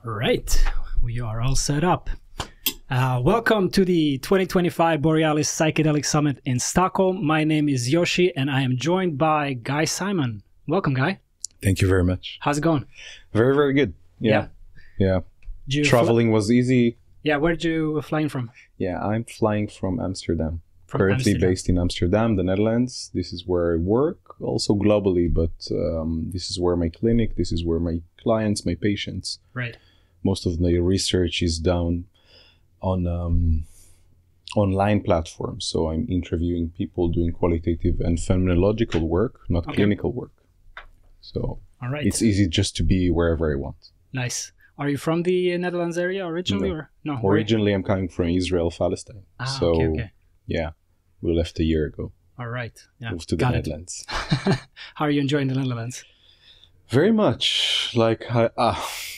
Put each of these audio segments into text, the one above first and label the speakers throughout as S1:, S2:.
S1: Right, we are all set up. Welcome to the 2025 Borealis Psychedelic Summit in Stockholm. My name is Yoshi and I am joined by Guy Simon. Welcome, Guy.
S2: Thank you very much.
S1: How's it going?
S2: Very, very good. Yeah. Traveling was easy.
S1: Yeah, where did you flying from?
S2: Yeah, I'm flying from Amsterdam. Currently based in Amsterdam, the Netherlands. This is where I work, also globally, but this is where my clinic, this is where my clients, my patients.
S1: Right.
S2: Most of the research is done on online platforms. So I'm interviewing people doing qualitative and phenomenological work, not clinical work. So it's easy just to be wherever I want.
S1: Nice. Are you from the Netherlands area originally?
S2: No.
S1: Or no?
S2: Originally, I'm coming from Israel, Palestine.
S1: Okay.
S2: Yeah, we left a year ago.
S1: All right. Yeah.
S2: Moved to the Netherlands.
S1: How are you enjoying the Netherlands?
S2: Very much. Like,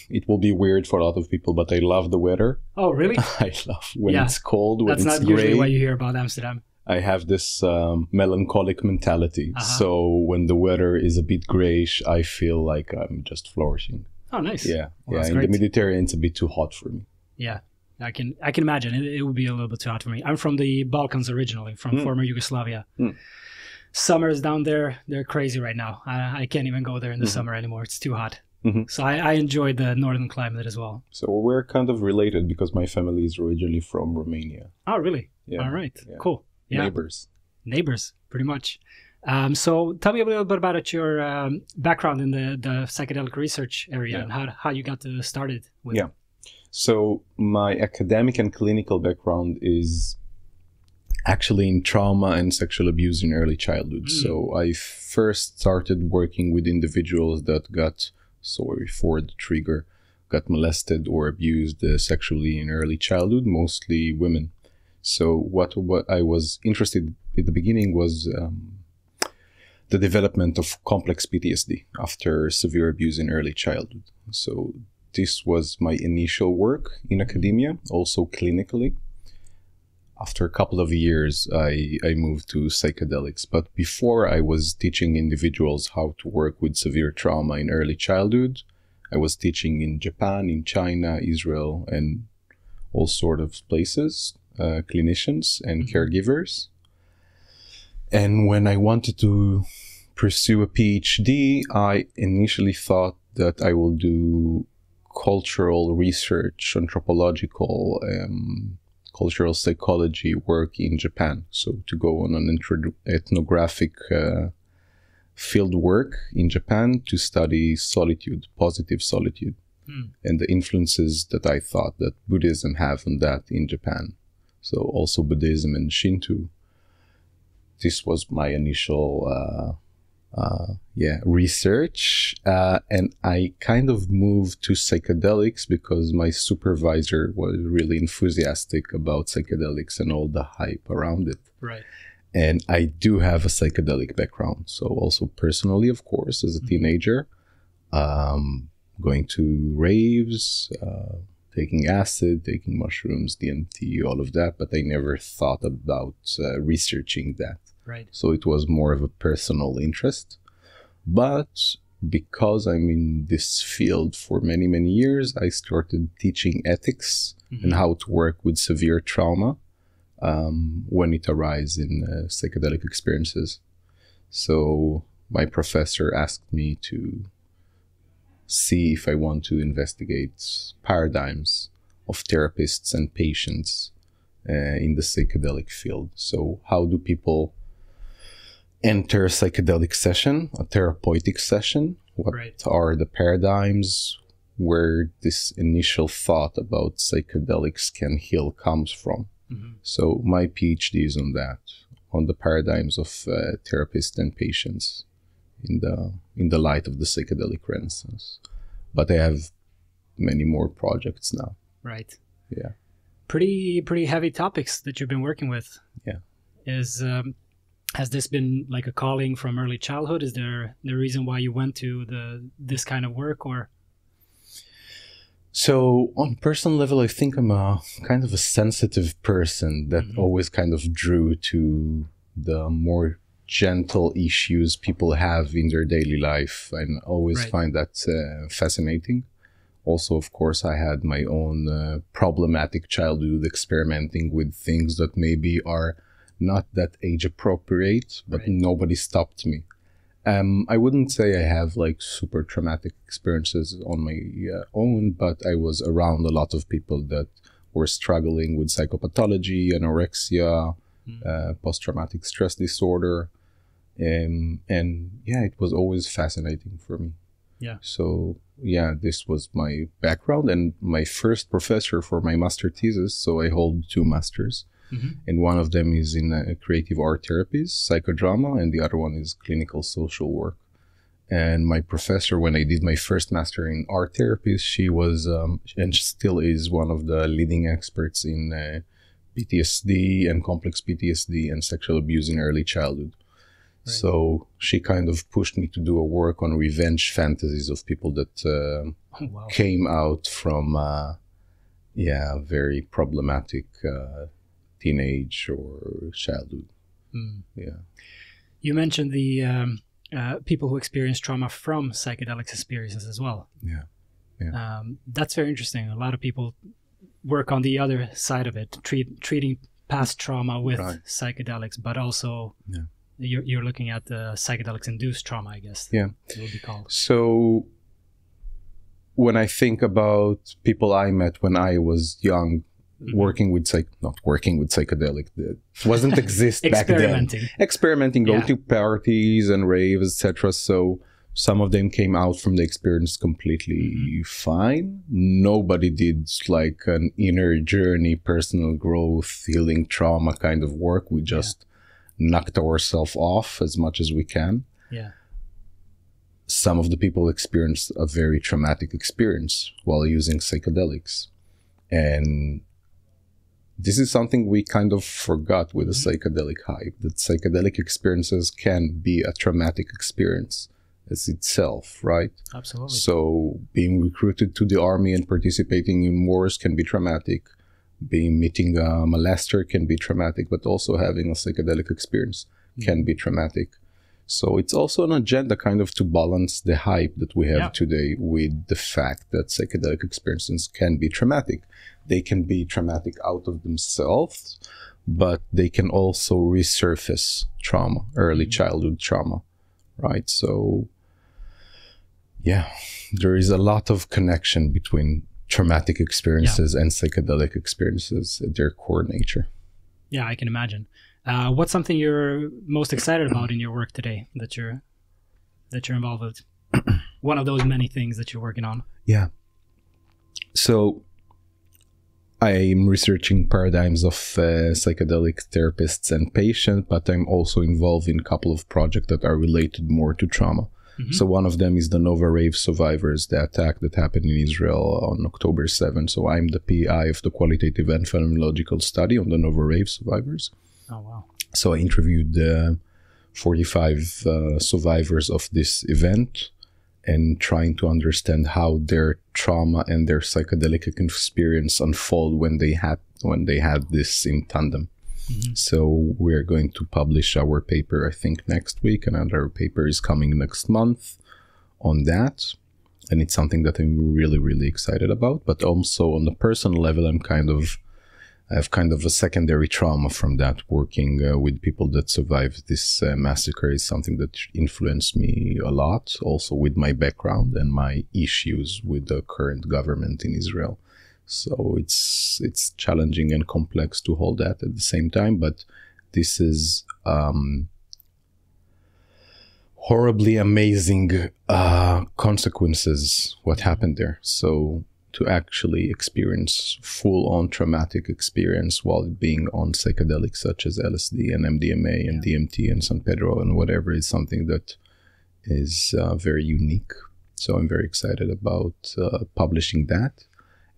S2: it will be weird for a lot of people, but I love the weather.
S1: Oh, really?
S2: I love when it's cold, when
S1: That's
S2: it's
S1: not
S2: gray.
S1: usually what you hear about Amsterdam.
S2: I have this melancholic mentality. So when the weather is a bit grayish, I feel like I'm just flourishing.
S1: Oh, nice.
S2: Yeah.
S1: Well,
S2: in the Mediterranean, it's a bit too hot for me.
S1: Yeah. I can imagine it would be a little bit too hot for me. I'm from the Balkans originally, from former Yugoslavia. Summers down there, they're crazy right now. I can't even go there in the summer anymore. It's too hot. So I enjoy the northern climate as well.
S2: So we're kind of related because my family is originally from Romania.
S1: Oh, really?
S2: Yeah.
S1: All right.
S2: Yeah.
S1: Cool. Yeah. Neighbors, pretty much. So tell me a little bit about your background in the psychedelic research area and how you got started with it.
S2: So my academic and clinical background is actually in trauma and sexual abuse in early childhood. So I first started working with individuals that got, sorry for the trigger, got molested or abused sexually in early childhood, mostly women. So what I was interested in the beginning was the development of complex PTSD after severe abuse in early childhood. So this was my initial work in academia, also clinically. After a couple of years, I moved to psychedelics. But before I was teaching individuals how to work with severe trauma in early childhood, I was teaching in Japan, in China, Israel, and all sorts of places, clinicians and caregivers. And when I wanted to pursue a PhD, I initially thought that I will do cultural research, anthropological, cultural psychology work in Japan. So to go on an ethnographic field work in Japan to study solitude, positive solitude, and the influences that I thought that Buddhism have on that in Japan. So also Buddhism and Shinto. This was my initial research, and I kind of moved to psychedelics because my supervisor was really enthusiastic about psychedelics and all the hype around it.
S1: Right.
S2: And I do have a psychedelic background. So also personally, of course, as a teenager, going to raves, taking acid, taking mushrooms, DMT, all of that, but I never thought about researching that.
S1: Right.
S2: So it was more of a personal interest. But because I'm in this field for many, many years, I started teaching ethics and how to work with severe trauma when it arises in psychedelic experiences. So my professor asked me to see if I want to investigate paradigms of therapists and patients in the psychedelic field. So how do people enter a psychedelic session, a therapeutic session? What are the paradigms where this initial thought about psychedelics can heal comes from? So my PhD is on that, on the paradigms of therapists and patients in the light of the psychedelic renaissance. But I have many more projects now.
S1: Right.
S2: Yeah.
S1: Pretty heavy topics that you've been working with.
S2: Yeah.
S1: Has this been like a calling from early childhood? Is there the reason why you went to this kind of work, or?
S2: So on personal level, I think I'm a kind of a sensitive person that always kind of drew to the more gentle issues people have in their daily life, and always find that fascinating. Also, of course, I had my own problematic childhood, experimenting with things that maybe are not that age appropriate, but
S1: Right.
S2: nobody stopped me. I wouldn't say I have like super traumatic experiences on my own, but I was around a lot of people that were struggling with psychopathology, anorexia, post-traumatic stress disorder. And yeah, it was always fascinating for me.
S1: Yeah.
S2: So yeah, this was my background and my first professor for my master thesis. So I hold 2 masters. And one of them is in creative art therapies, psychodrama, and the other one is clinical social work. And my professor, when I did my first master in art therapies, she was, and still is, one of the leading experts in PTSD and complex PTSD and sexual abuse in early childhood. Right. So she kind of pushed me to do a work on revenge fantasies of people that came out from, very problematic teenage or childhood. Yeah.
S1: You mentioned the people who experience trauma from psychedelic experiences as well.
S2: Yeah.
S1: That's very interesting. A lot of people work on the other side of it, treating past trauma with psychedelics, but also you're looking at the psychedelics-induced trauma, I guess.
S2: Yeah.
S1: It would be called.
S2: So when I think about people I met when I was young, not working with psychedelic, that wasn't exist back then. Experimenting, going to parties and raves, etc. So some of them came out from the experience completely fine. Nobody did like an inner journey, personal growth, healing trauma kind of work. We just knocked ourselves off as much as we can.
S1: Yeah.
S2: Some of the people experienced a very traumatic experience while using psychedelics. And this is something we kind of forgot with the psychedelic hype, that psychedelic experiences can be a traumatic experience as itself, right?
S1: Absolutely.
S2: So being recruited to the army and participating in wars can be traumatic. Meeting a molester can be traumatic, but also having a psychedelic experience can be traumatic. So it's also an agenda kind of to balance the hype that we have today with the fact that psychedelic experiences can be traumatic. They can be traumatic out of themselves, but they can also resurface trauma, early childhood trauma, right? So yeah, there is a lot of connection between traumatic experiences and psychedelic experiences at their core nature.
S1: Yeah, I can imagine. What's something you're most excited about in your work today that you're involved with? One of those many things that you're working on.
S2: Yeah. So I'm researching paradigms of psychedelic therapists and patients, but I'm also involved in a couple of projects that are related more to trauma. So one of them is the Nova Rave survivors, the attack that happened in Israel on October 7th. So I'm the PI of the qualitative and phenomenological study on the Nova Rave survivors.
S1: Oh, wow.
S2: So I interviewed 45 survivors of this event and trying to understand how their trauma and their psychedelic experience unfold when they had this in tandem. So we're going to publish our paper, I think, next week. Another paper is coming next month on that. And it's something that I'm really, really excited about. But also on the personal level, I have kind of a secondary trauma from that. Working with people that survived this massacre is something that influenced me a lot, also with my background and my issues with the current government in Israel. So it's challenging and complex to hold that at the same time, but this is horribly amazing consequences what happened there. So to actually experience full-on traumatic experience while being on psychedelics such as LSD and MDMA and DMT and San Pedro and whatever is something that is very unique. So I'm very excited about publishing that.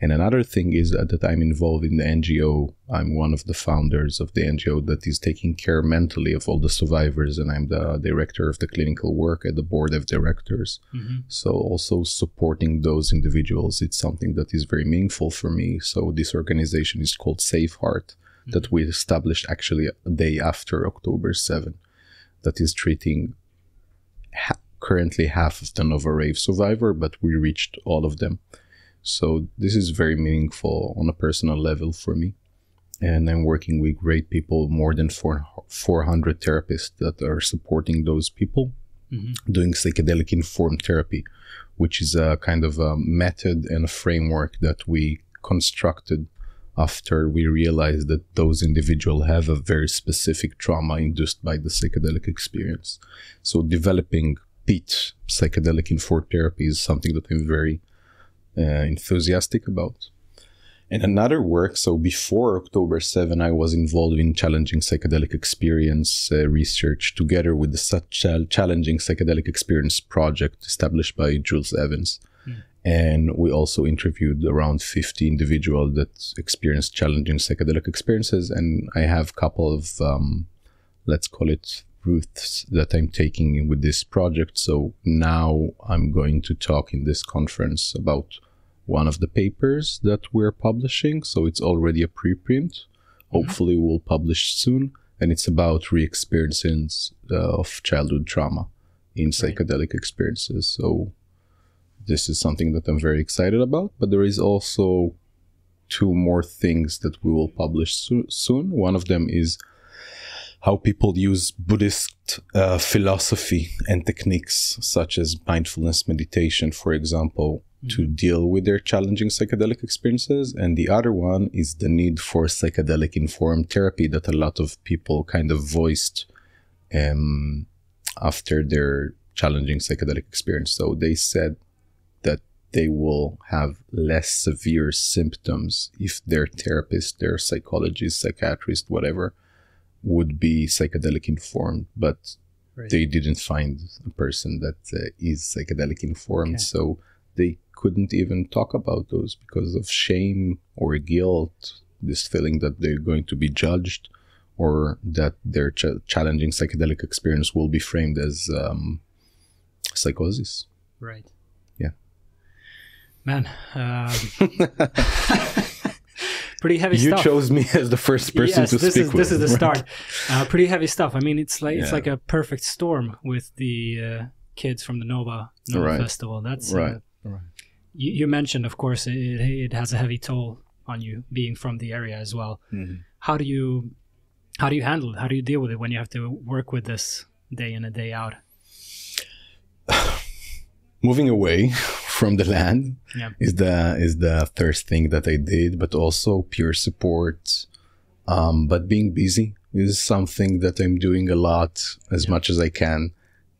S2: And another thing is that I'm involved in the NGO. I'm one of the founders of the NGO that is taking care mentally of all the survivors, and I'm the director of the clinical work at the board of directors. So also supporting those individuals, it's something that is very meaningful for me. So this organization is called Safe Heart, that we established actually a day after October 7, that is treating currently half of the Nova Rave survivor, but we reached all of them. So this is very meaningful on a personal level for me. And I'm working with great people, more than 400 therapists that are supporting those people, doing psychedelic informed therapy, which is a kind of a method and a framework that we constructed after we realized that those individuals have a very specific trauma induced by the psychedelic experience. So developing PIT, psychedelic informed therapy, is something that I'm very enthusiastic about. And another work, so before October 7, I was involved in challenging psychedelic experience research together with the challenging psychedelic experience project established by Jules Evans. And we also interviewed around 50 individuals that experienced challenging psychedelic experiences. And I have a couple of, let's call it, routes that I'm taking with this project. So now I'm going to talk in this conference about one of the papers that we're publishing. So it's already a preprint. Hopefully we'll publish soon. And it's about re-experiences of childhood trauma in psychedelic experiences. So this is something that I'm very excited about. But there is also 2 more things that we will publish soon. One of them is how people use Buddhist philosophy and techniques such as mindfulness meditation, for example, to deal with their challenging psychedelic experiences. And the other one is the need for psychedelic informed therapy that a lot of people kind of voiced after their challenging psychedelic experience. So they said that they will have less severe symptoms if their therapist, their psychologist, psychiatrist, whatever, would be psychedelic informed, but they didn't find a person that is psychedelic informed. So they couldn't even talk about those because of shame or guilt, this feeling that they're going to be judged, or that their challenging psychedelic experience will be framed as psychosis.
S1: Right.
S2: Yeah.
S1: Man, pretty heavy stuff.
S2: You chose me as the first person to speak with.
S1: This is the start. Pretty heavy stuff. I mean, it's like a perfect storm with the kids from the Nova Festival. That's
S2: right.
S1: You mentioned, of course, it has a heavy toll on you being from the area as well. How do you handle it? How do you deal with it when you have to work with this day in and day out?
S2: Moving away from the land is the first thing that I did, but also peer support. But being busy is something that I'm doing a lot, as much as I can,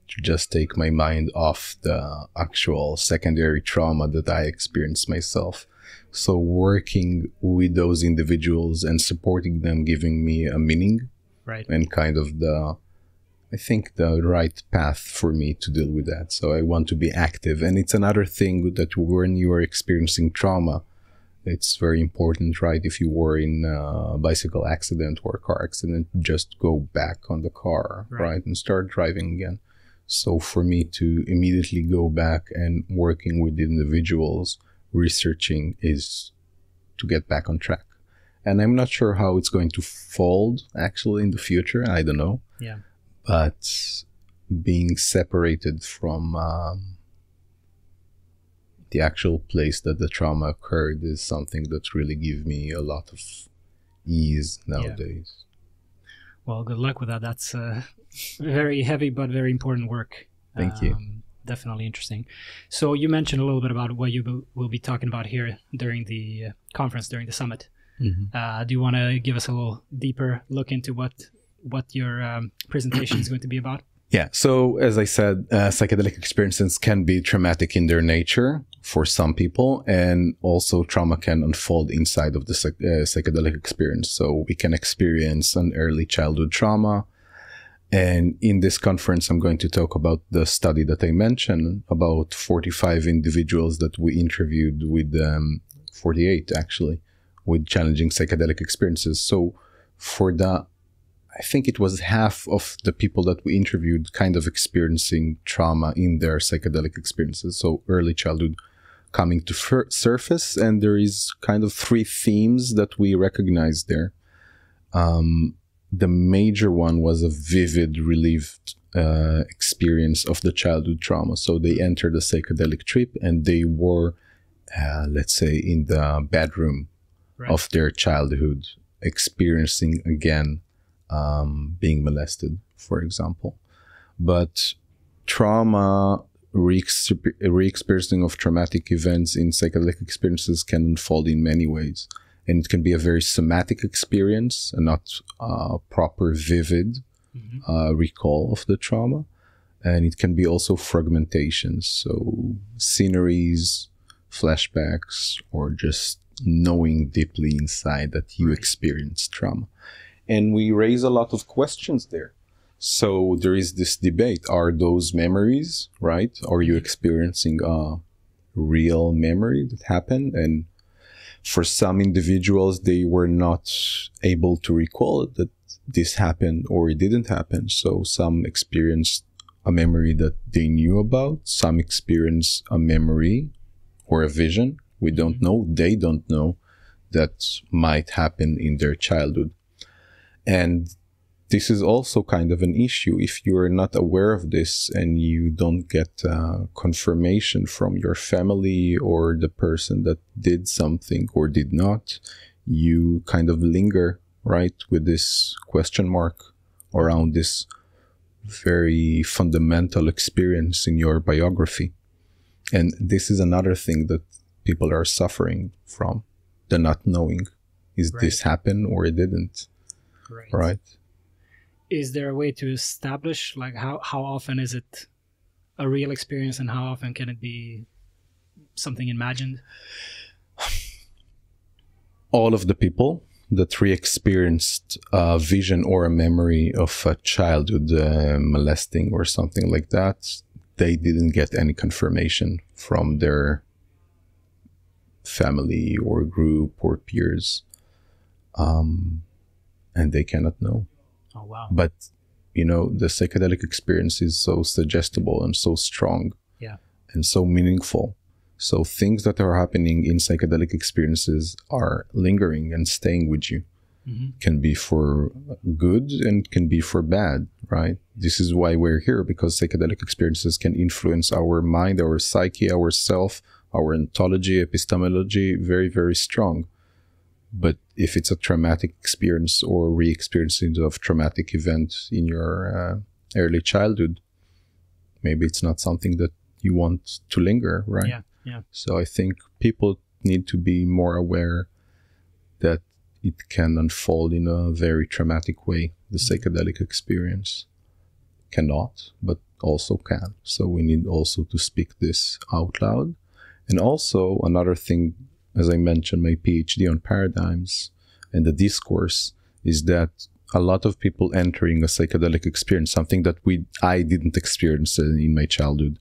S2: to just take my mind off the actual secondary trauma that I experienced myself. So working with those individuals and supporting them, giving me a meaning, and kind of the right path for me to deal with that. So I want to be active. And it's another thing that when you are experiencing trauma, it's very important, right? If you were in a bicycle accident or a car accident, just go back on the car, right? And start driving again. So for me to immediately go back and working with individuals, researching, is to get back on track. And I'm not sure how it's going to fold actually in the future. I don't know.
S1: Yeah.
S2: But being separated from the actual place that the trauma occurred is something that really gives me a lot of ease nowadays.
S1: Well, good luck with that. That's very heavy but very important work.
S2: Thank you.
S1: Definitely interesting. So you mentioned a little bit about what you will be talking about here during the conference, during the summit. Do you want to give us a little deeper look into what your presentation is going to be about?
S2: Yeah. So as I said, psychedelic experiences can be traumatic in their nature for some people, and also trauma can unfold inside of the psychedelic experience. So we can experience an early childhood trauma. And in this conference, I'm going to talk about the study that I mentioned, about 45 individuals that we interviewed with 48 actually, with challenging psychedelic experiences. So I think it was half of the people that we interviewed kind of experiencing trauma in their psychedelic experiences. So early childhood coming to surface. And there is kind of 3 themes that we recognize there. The major one was a vivid, relived experience of the childhood trauma. So they entered a psychedelic trip and they were let's say, in the bedroom of their childhood, experiencing again being molested, for example. But trauma, re-experiencing of traumatic events in psychedelic experiences can unfold in many ways. And it can be a very somatic experience and not a proper, vivid recall of the trauma. And it can be also fragmentations, so sceneries, flashbacks, or just knowing deeply inside that you experienced trauma. And we raise a lot of questions there. So there is this debate. Are those memories, right? Are you experiencing a real memory that happened? And for some individuals, they were not able to recall that this happened or it didn't happen. So some experienced a memory that they knew about. Some experience a memory or a vision. We don't know. They don't know that might happen in their childhood. And this is also kind of an issue. If you're not aware of this and you don't get confirmation from your family or the person that did something or did not, you kind of linger, right, with this question mark around this very fundamental experience in your biography. And this is another thing that people are suffering from, the not knowing. Is this happen or it didn't? Right?
S1: Is there a way to establish, like, how often is it a real experience and how often can it be something imagined?
S2: All of the people that re-experienced a vision or a memory of a childhood molesting or something like that, they didn't get any confirmation from their family or group or peers. And they cannot know.
S1: Oh, wow.
S2: But, the psychedelic experience is so suggestible and so strong and so meaningful. So things that are happening in psychedelic experiences are lingering and staying with you. Can be for good and can be for bad, right? This is why we're here, because psychedelic experiences can influence our mind, our psyche, our self, our ontology, epistemology, very, very strong. But if it's a traumatic experience or re-experiencing of traumatic event in your early childhood, maybe it's not something that you want to linger, right?
S1: Yeah.
S2: So I think people need to be more aware that it can unfold in a very traumatic way. The psychedelic experience cannot, but also can. So we need also to speak this out loud. And also another thing, as I mentioned, my PhD on paradigms and the discourse, is that a lot of people entering a psychedelic experience, something that I didn't experience in my childhood,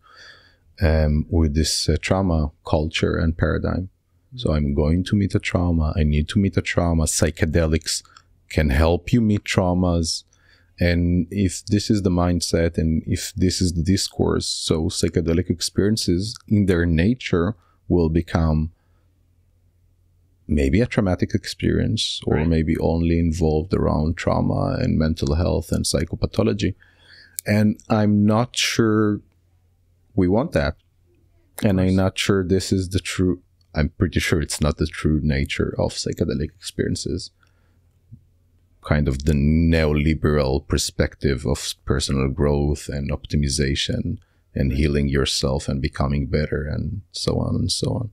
S2: with this trauma culture and paradigm. So I'm going to meet a trauma. I need to meet a trauma. Psychedelics can help you meet traumas. And if this is the mindset and if this is the discourse, so psychedelic experiences in their nature will become maybe a traumatic experience, or maybe only involved around trauma and mental health and psychopathology. And I'm not sure we want that. And I'm not sure this is the true, I'm pretty sure it's not the true nature of psychedelic experiences. Kind of the neoliberal perspective of personal growth and optimization and healing yourself and becoming better and so on and so on.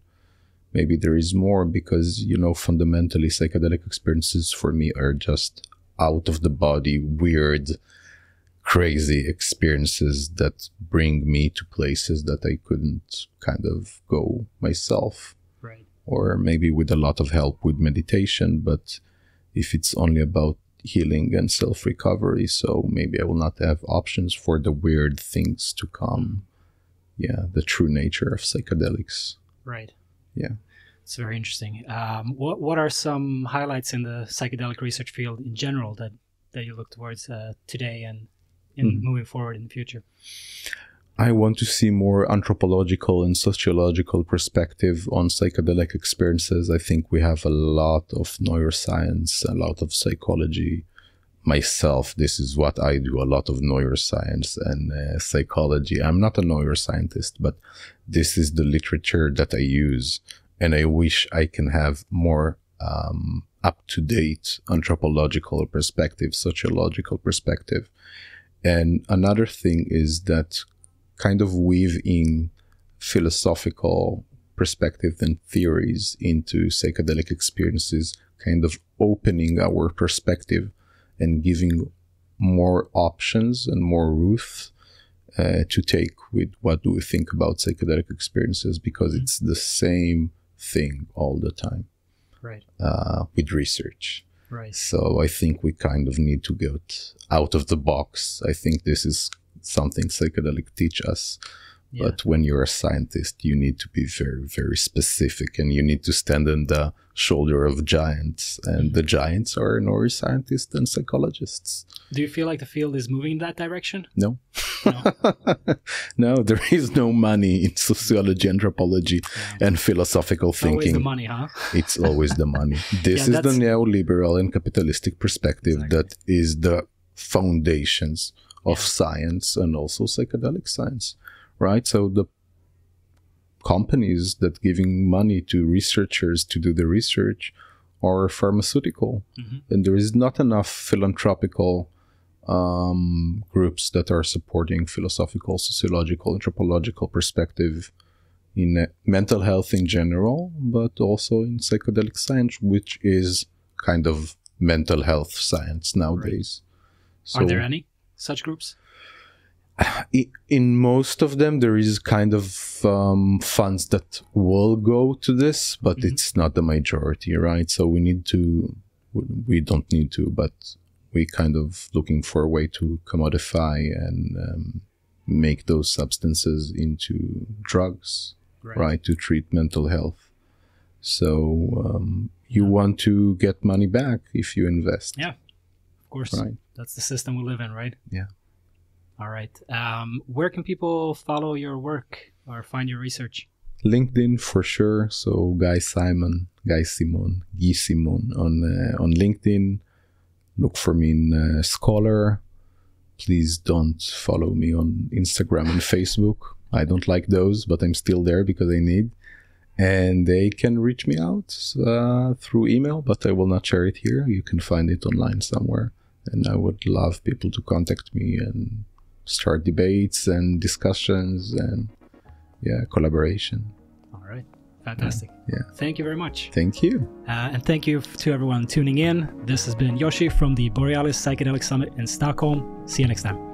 S2: Maybe there is more, because, fundamentally psychedelic experiences for me are just out of the body, weird, crazy experiences that bring me to places that I couldn't kind of go myself.
S1: Right.
S2: Or maybe with a lot of help with meditation, but if it's only about healing and self-recovery, so maybe I will not have options for the weird things to come. Yeah, the true nature of psychedelics.
S1: Right.
S2: Yeah.
S1: It's very interesting. What are some highlights in the psychedelic research field in general that you look towards today and moving forward in the future?
S2: I want to see more anthropological and sociological perspective on psychedelic experiences. I think we have a lot of neuroscience, a lot of psychology. Myself, this is what I do, a lot of neuroscience and psychology. I'm not a neuroscientist, but this is the literature that I use. and I wish I can have more up-to-date anthropological perspective, sociological perspective. And another thing is that kind of weaving philosophical perspective and theories into psychedelic experiences, kind of opening our perspective and giving more options and more room to take with what do we think about psychedelic experiences, because it's the same thing all the time.
S1: Right.
S2: With research.
S1: Right.
S2: So I think we kind of need to get out of the box. I think this is something psychedelic teach us. Yeah. But when you're a scientist, you need to be very, very specific, and you need to stand on the shoulder of giants. And the giants are neuroscientists and psychologists.
S1: Do you feel like the field is moving in that direction?
S2: No. No, there is no money in sociology, anthropology, and philosophical thinking.
S1: Always the money, huh?
S2: It's always the money. This is the neoliberal and capitalistic perspective that is the foundations of science and also psychedelic science. Right, so the companies that giving money to researchers to do the research are pharmaceutical, and there is not enough philanthropical groups that are supporting philosophical, sociological, anthropological perspective in mental health in general, but also in psychedelic science, which is kind of mental health science nowadays.
S1: Right. So, are there any such groups?
S2: In most of them, there is kind of funds that will go to this, but it's not the majority, right? So we don't need to, but we kind of looking for a way to commodify and make those substances into drugs, right? To treat mental health. So you want to get money back if you invest.
S1: Yeah, of course. Right. That's the system we live in, right?
S2: Yeah.
S1: All right. Where can people follow your work or find your research?
S2: LinkedIn for sure. So Guy Simon on LinkedIn. Look for me in Scholar. Please don't follow me on Instagram and Facebook. I don't like those, but I'm still there because I need. And they can reach me out through email, but I will not share it here. You can find it online somewhere. And I would love people to contact me and start debates and discussions and collaboration.
S1: All right. Fantastic.
S2: Yeah.
S1: Thank you very much.
S2: Thank you.
S1: And thank you to everyone tuning in. This has been Yoshi from the Borealis Psychedelic Summit in Stockholm. See you next time.